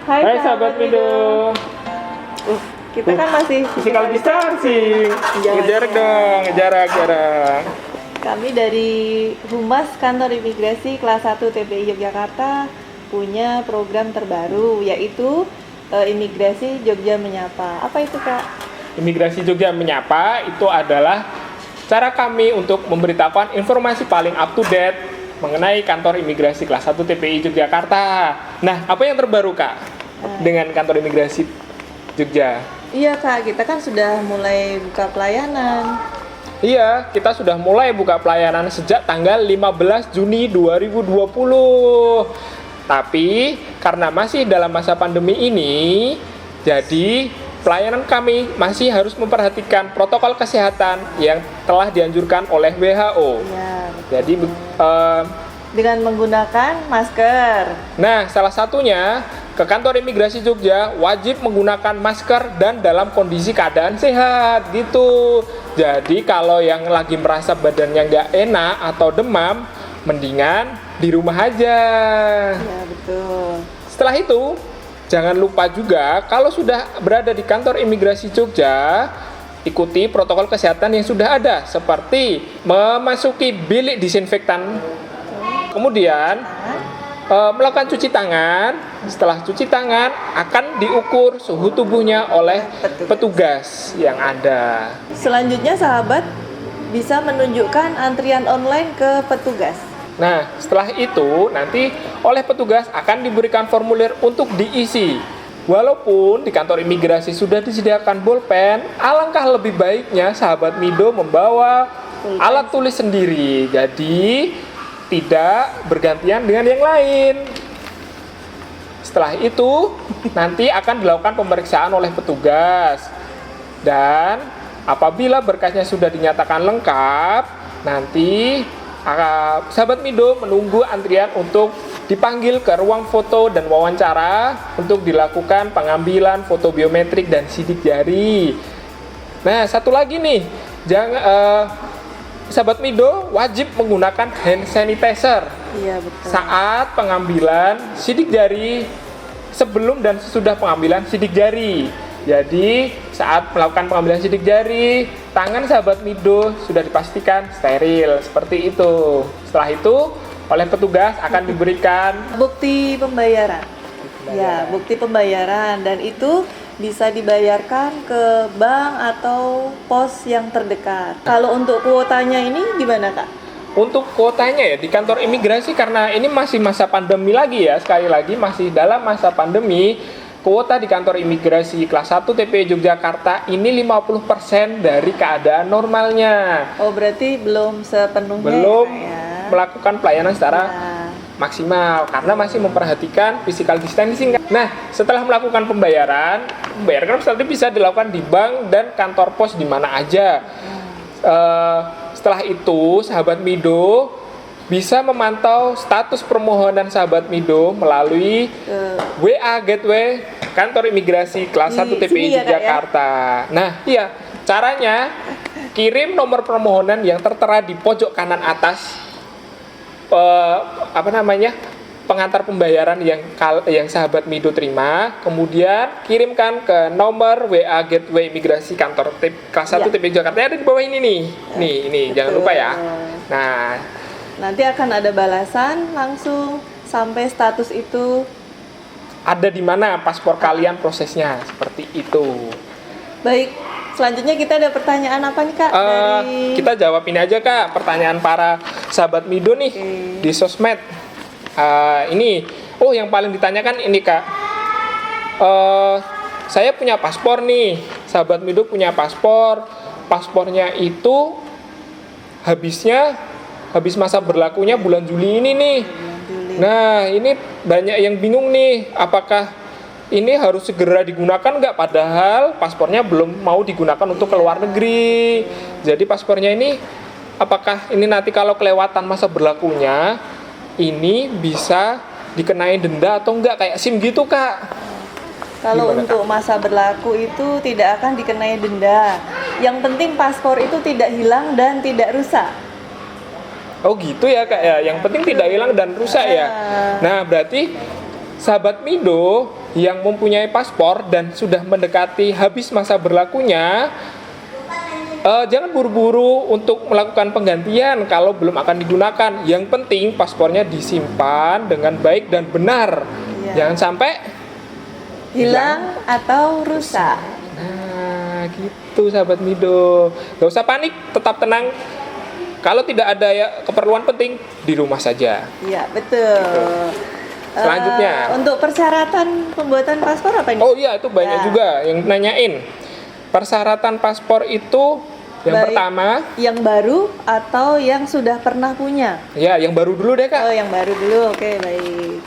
Hai sahabat Mido. Kita kan masih physical distancing. Ngejarak dong, ngejarak. Kami dari Humas Kantor Imigrasi Kelas 1 TPI Yogyakarta punya program terbaru, yaitu Imigrasi Jogja Menyapa. Apa itu, Kak? Imigrasi Jogja Menyapa itu adalah cara kami untuk memberitakan informasi paling up to date mengenai kantor imigrasi kelas 1 TPI Yogyakarta. Nah, apa yang terbaru, Kak, dengan kantor imigrasi Jogja? Iya, Kak, kita kan sudah mulai buka pelayanan. Iya, kita sudah mulai buka pelayanan sejak tanggal 15 Juni 2020. Tapi karena masih dalam masa pandemi ini, jadi pelayanan kami masih harus memperhatikan protokol kesehatan yang telah dianjurkan oleh WHO. Ya, jadi dengan menggunakan masker. Nah, salah satunya ke kantor imigrasi Jogja wajib menggunakan masker dan dalam kondisi keadaan sehat gitu. Jadi kalau yang lagi merasa badannya nggak enak atau demam, mendingan di rumah aja. Ya, betul. Setelah itu, jangan lupa juga kalau sudah berada di kantor imigrasi Jogja, ikuti protokol kesehatan yang sudah ada, seperti memasuki bilik disinfektan, kemudian melakukan cuci tangan. Setelah cuci tangan, akan diukur suhu tubuhnya oleh petugas yang ada. Selanjutnya, sahabat bisa menunjukkan antrian online ke petugas. Nah, setelah itu nanti oleh petugas akan diberikan formulir untuk diisi. Walaupun di kantor imigrasi sudah disediakan bolpen, alangkah lebih baiknya sahabat Mido membawa alat tulis sendiri. Jadi tidak bergantian dengan yang lain. Setelah itu nanti akan dilakukan pemeriksaan oleh petugas. Dan apabila berkasnya sudah dinyatakan lengkap, nanti sahabat Mido menunggu antrian untuk dipanggil ke ruang foto dan wawancara untuk dilakukan pengambilan foto biometrik dan sidik jari. Nah, satu lagi nih, sahabat Mido wajib menggunakan hand sanitizer. Iya, betul. Saat pengambilan sidik jari, sebelum dan sesudah pengambilan sidik jari. Jadi saat melakukan pengambilan sidik jari, tangan sahabat Mido sudah dipastikan steril, seperti itu. Setelah itu oleh petugas akan diberikan bukti pembayaran. Ya, bukti pembayaran, dan itu bisa dibayarkan ke bank atau pos yang terdekat. Kalau untuk kuotanya ini gimana, Kak? Untuk kuotanya ya di kantor imigrasi, karena ini masih masa pandemi lagi ya, sekali lagi masih dalam masa pandemi. Kuota di kantor imigrasi kelas 1 TPI Yogyakarta ini 50% dari keadaan normalnya. Oh, berarti belum sepenuhnya Belum ya? Melakukan pelayanan secara maksimal karena masih memperhatikan physical distancing. Nah, setelah melakukan pembayaran kan setelah itu bisa dilakukan di bank dan kantor pos di mana aja. Setelah itu, sahabat Mido bisa memantau status permohonan sahabat Mido melalui WA Gateway Kantor Imigrasi Kelas 1 TPI Jakarta. Nah, iya, caranya kirim nomor permohonan yang tertera di pojok kanan atas pengantar pembayaran yang sahabat Mido terima, kemudian kirimkan ke nomor WA Gateway Imigrasi Kantor Kelas 1 TPI Jakarta. Ada di bawah ini nih. Nih, ini jangan lupa ya. Nah, nanti akan ada balasan langsung sampai status itu ada di mana paspor kalian, prosesnya seperti itu. Baik, selanjutnya kita ada pertanyaan apa nih, Kak? Kita jawab ini aja, Kak, pertanyaan para sahabat Mido nih di sosmed. Ini, yang paling ditanyakan ini, Kak. Saya punya paspor nih, sahabat Mido punya paspor. Paspornya itu habis masa berlakunya bulan Juli ini nih. Nah, ini banyak yang bingung nih, apakah ini harus segera digunakan nggak? Padahal paspornya belum mau digunakan untuk ke luar negeri. Jadi paspornya ini, apakah ini nanti kalau kelewatan masa berlakunya, ini bisa dikenai denda atau enggak, kayak SIM gitu, Kak? Kalau untuk masa berlaku itu tidak akan dikenai denda. Yang penting paspor itu tidak hilang dan tidak rusak. Oh gitu ya, Kak ya. Yang penting tidak hilang dan rusak ya. Nah, berarti sahabat Mido yang mempunyai paspor dan sudah mendekati habis masa berlakunya, jangan buru-buru untuk melakukan penggantian kalau belum akan digunakan. Yang penting paspornya disimpan dengan baik dan benar. Jangan sampai hilang atau rusak. Nah, gitu sahabat Mido. Gak usah panik, tetap tenang. Kalau tidak ada keperluan penting, di rumah saja. Iya, betul. Gitu. Selanjutnya, untuk persyaratan pembuatan paspor apa ini? Oh iya, itu banyak juga yang nanyain. Persyaratan paspor itu yang pertama, yang baru atau yang sudah pernah punya? Ya, yang baru dulu deh, Kak. Oh, yang baru dulu. Oke, baik.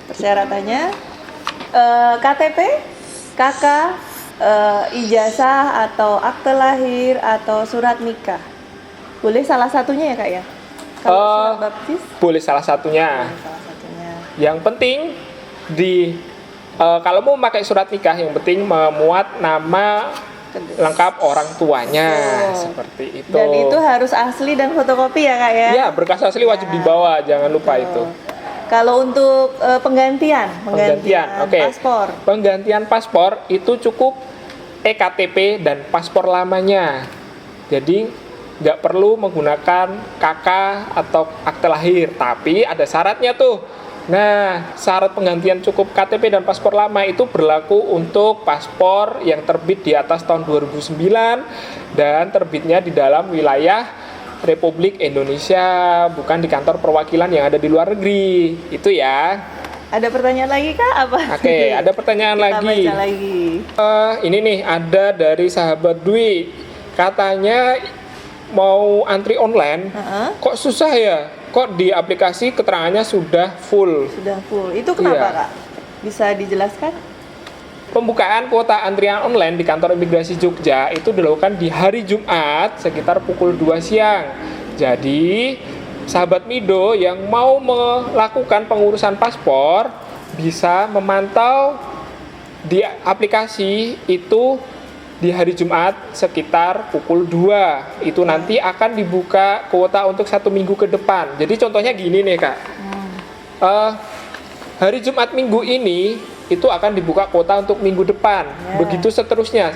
Persyaratannya KTP, KK, ijazah atau akte lahir atau surat nikah. Boleh salah satunya ya, Kak ya? Kalau surat baptis? Boleh salah satunya. Yang penting kalau mau pakai surat nikah, yang penting memuat nama lengkap orang tuanya, seperti itu. Dan itu harus asli dan fotokopi ya, Kak ya? Ya, berkas asli wajib dibawa, jangan lupa itu. Kalau untuk penggantian paspor. Penggantian paspor itu cukup eKTP dan paspor lamanya. Jadi nggak perlu menggunakan KK atau akte lahir, tapi ada syaratnya tuh. Nah, syarat penggantian cukup KTP dan paspor lama itu berlaku untuk paspor yang terbit di atas tahun 2009 dan terbitnya di dalam wilayah Republik Indonesia, bukan di kantor perwakilan yang ada di luar negeri. Itu ya. Ada pertanyaan lagi, Kak? Apa? Oke, ada pertanyaan lagi. Baca lagi. Ini nih, ada dari sahabat Dwi. Katanya mau antri online, kok susah ya? Kok di aplikasi keterangannya sudah full? Sudah full. Itu kenapa, Kak? Bisa dijelaskan? Pembukaan kuota antrian online di kantor imigrasi Jogja itu dilakukan di hari Jumat sekitar pukul 2 siang. Jadi, sahabat Mido yang mau melakukan pengurusan paspor bisa memantau di aplikasi itu di hari Jumat sekitar pukul 2. Itu nanti akan dibuka kuota untuk 1 minggu ke depan. Jadi contohnya gini nih, Kak. Hari Jumat minggu ini itu akan dibuka kuota untuk minggu depan. Begitu seterusnya.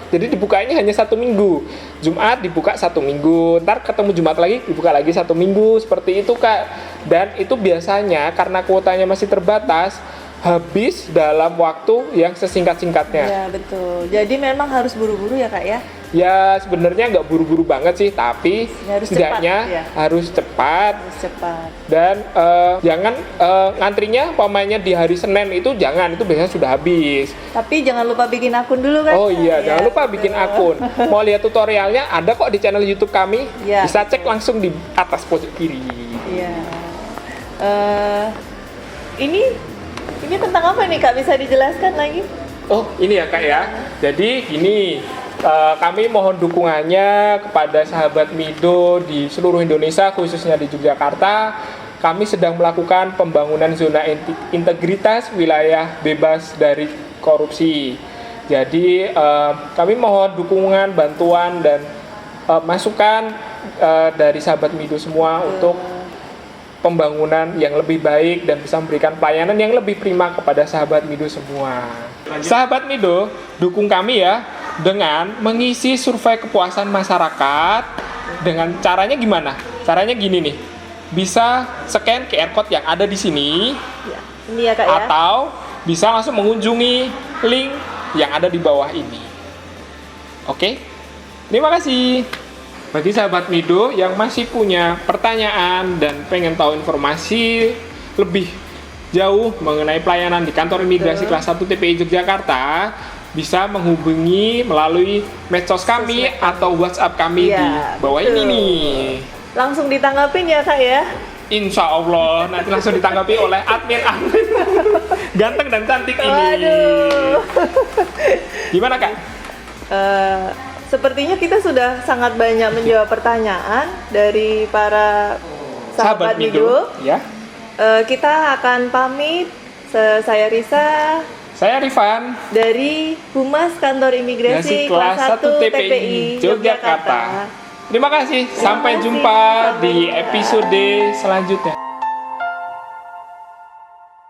Jadi dibukanya hanya 1 minggu. Jumat dibuka 1 minggu. Ntar ketemu Jumat lagi dibuka lagi 1 minggu. Seperti itu, Kak. Dan itu biasanya karena kuotanya masih terbatas, habis dalam waktu yang sesingkat-singkatnya. Ya, betul. Jadi memang harus buru-buru ya, Kak ya? Ya, sebenarnya nggak buru-buru banget sih, tapi setidaknya harus cepat. Harus cepat. Dan jangan ngantrinya pemainnya di hari Senin itu jangan, itu biasanya sudah habis. Tapi jangan lupa bikin akun dulu, kan? Oh iya, jangan lupa bikin akun. Mau lihat tutorialnya ada kok di channel YouTube kami. Bisa cek langsung di atas pojok kiri. Iya. Ini tentang apa nih, Kak? Bisa dijelaskan lagi? Oh, ini ya, Kak ya. Jadi gini, kami mohon dukungannya kepada sahabat Mido di seluruh Indonesia, khususnya di Yogyakarta. Kami sedang melakukan pembangunan zona integritas wilayah bebas dari korupsi. Jadi kami mohon dukungan, bantuan, dan masukan dari sahabat Mido semua untuk pembangunan yang lebih baik dan bisa memberikan pelayanan yang lebih prima kepada sahabat Mido semua. Sahabat Mido, dukung kami ya dengan mengisi survei kepuasan masyarakat. Dengan caranya gimana? Caranya gini nih. Bisa scan QR code yang ada di sini. Ini ya, Kak ya. Atau bisa langsung mengunjungi link yang ada di bawah ini. Oke? Terima kasih. Bagi sahabat Mido yang masih punya pertanyaan dan pengen tahu informasi lebih jauh mengenai pelayanan di kantor imigrasi kelas 1 TPI Yogyakarta, bisa menghubungi melalui medsos kami atau WhatsApp kami di bawah ini nih. Langsung ditanggapin ya, Kak ya? Insya Allah nanti langsung ditanggapi oleh admin ganteng dan cantik ini. Waduh. Gimana, Kak? Sepertinya kita sudah sangat banyak menjawab pertanyaan dari para sahabat Mido. Ya. Kita akan pamit. Saya Risa. Saya Rifan. Dari Humas Kantor Imigrasi kelas 1 TPI Yogyakarta. Terima kasih. Sampai jumpa di episode selanjutnya.